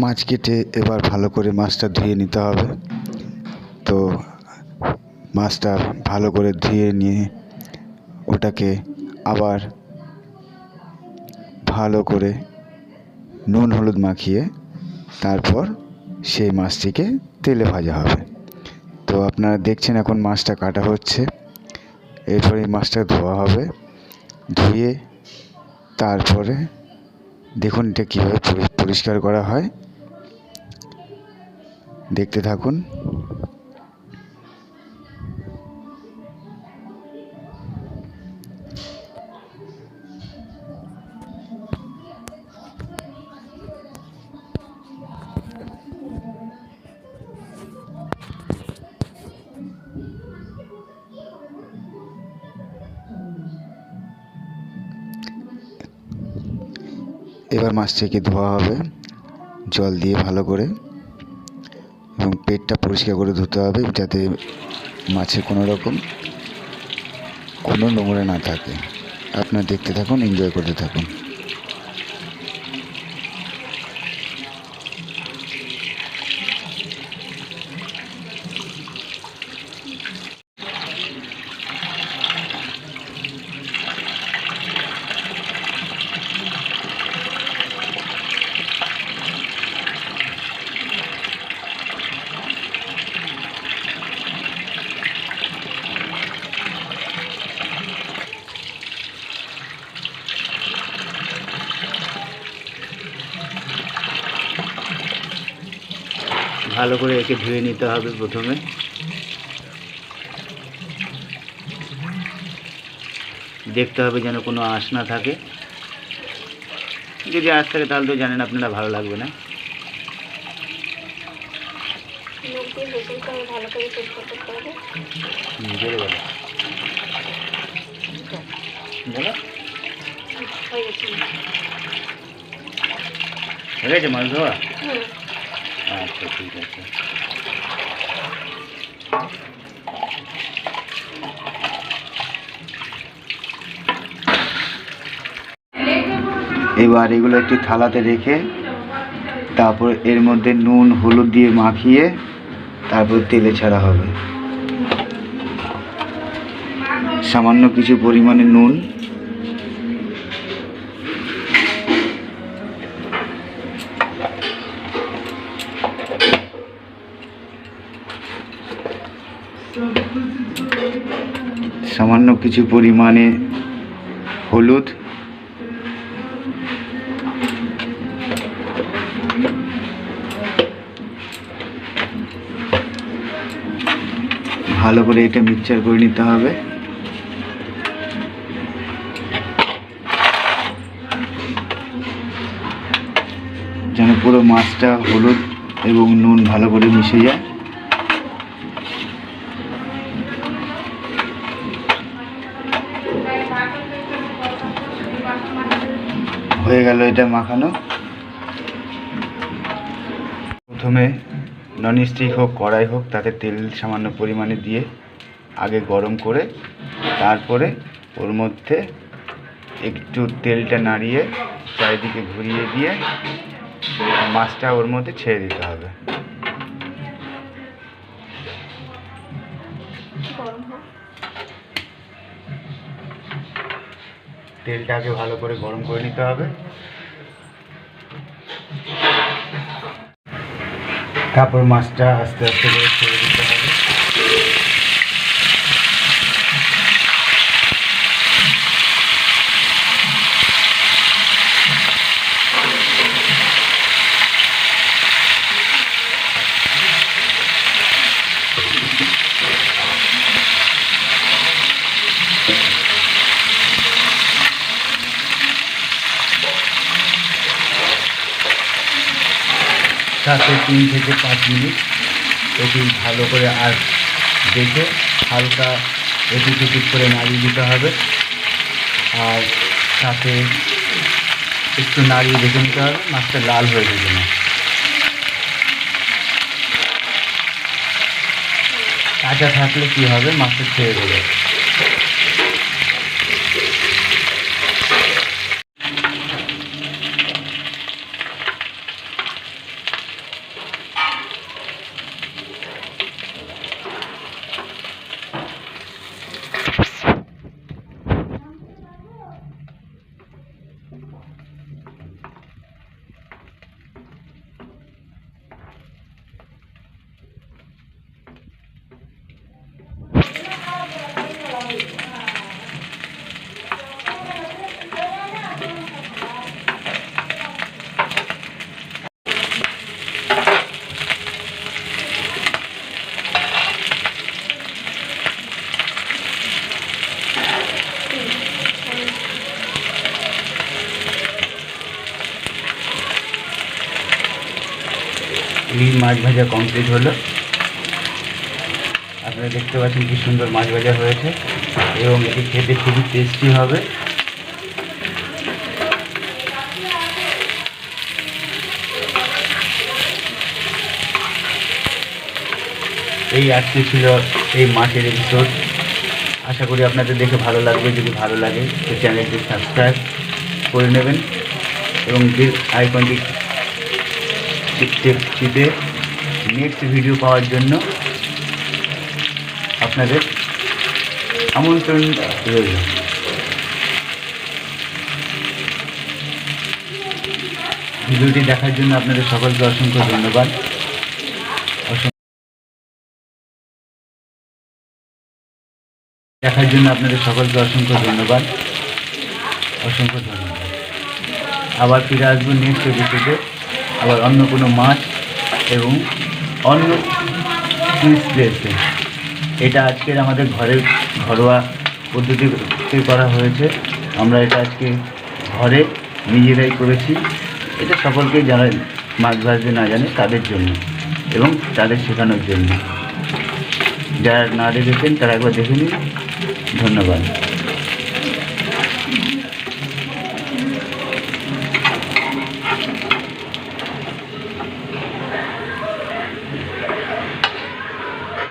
মাছ কেটে এবার ভালো করে মাছটা ধুয়ে নিতে হবে। তো মাছটা ভালো করে ধুয়ে নিয়ে ওটাকে আবার ভালো করে নুন হলুদ মাখিয়ে তারপর সেই মাছটিকে তেলে ভাজা হবে। তো আপনারা দেখছেন এখন মাছটা কাটা হচ্ছে। এরপরে এই মাছটা ধোয়া হবে, ধুয়ে তারপরে দেখুন এটা কীভাবে পরিষ্কার করা হয়, দেখতে থাকুন। এবার মাছটাকে ধোয়া হবে জল দিয়ে ভালো করে, এবং পেটটা পরিষ্কার করে ধুতে হবে যাতে মাছে কোনো নোংরা না থাকে। আপনারা দেখতে থাকুন, এনজয় করতে থাকুন। ভালো করে একে ধুয়ে নিতে হবে। প্রথমে দেখতে হবে যেন কোনো আঁশ না থাকে। যদি আঁশ থাকে তাহলে তো জানেন আপনারা, ভালো লাগবে না। হয়ে গেছে মাছ ধোয়া? আচ্ছা, ঠিক আছে। এবার এগুলো একটি থালাতে রেখে তারপর এর মধ্যে নুন হলুদ দিয়ে মাখিয়ে তারপর তেলে ছাড়া হবে। সামান্য কিছু পরিমাণে নুন, সামান্য কিছু পরিমাণে হলুদ, ভালো করে এটা মিক্সচার করে নিতে হবে। যেন পুরো মাছটা হলুদ এবং নুন ভালো করে মিশে যায়। হয়ে গেল এটা মাখানো। প্রথমে ননস্টিক হোক কড়াই হোক তাতে তেল সামান্য পরিমাণে দিয়ে আগে গরম করে তারপরে ওর মধ্যে একটু তেলটা নাড়িয়ে চারিদিকে ঘুরিয়ে দিয়ে মাছটা ওর মধ্যে ছেড়ে দিতে হবে। তেলটাকে ভালো করে গরম করে নিতে হবে। তারপর মাছটা আস্তে আস্তে করে ছেড়ে দিতে হবে। তাতে 3 থেকে 5 মিনিট এটি ভালো করে আর দেখে হালকা এদিক ওদিক করে নাড়িয়ে দিতে হবে। আর সাথে একটু নাড়িয়ে দেখে নিতে হবে মাছটা লাল হয়ে যাবে না। কাঁচা থাকলে কী হবে, মাছটা ছেড়ে দেবে। এই মাছ ভাজা কমপ্লিট হলো। আপনারা দেখতে পাচ্ছেন কি সুন্দর মাছ ভাজা হয়েছে এবং এটি খেতে খুবই টেস্টি হবে। এই আজকে ছিল এই মাছের এপিসোড। আশা করি আপনাদের দেখে ভালো লাগবে। যদি ভালো লাগে তো চ্যানেলটি সাবস্ক্রাইব করে নেবেন এবং বেল আইকনটি টিপে নেক্সট ভিডিও পাওয়ার জন্য আপনাদের আমন্ত্রণ রইল। ভিডিওটি দেখার জন্য আপনাদের সকলকে অসংখ্য ধন্যবাদ। দেখার জন্য আপনাদের সকলকে অসংখ্য ধন্যবাদ। আবার ফিরে আসবো নেক্সট এপিসোডে, আবার অন্য কোনো মাছ এবং অন্য টুরিস্ট প্লেসে। এটা আজকের আমাদের ঘরোয়া পদ্ধতিতে করা হয়েছে। আমরা এটা আজকে ঘরে নিজেরাই করেছি। এটা সকলকেই যারা মাছ ভাজতে না জানে তাদের জন্য এবং তাদের শেখানোর জন্য। যারা না দেখেছেন তারা একবার দেখে নিন। ধন্যবাদ।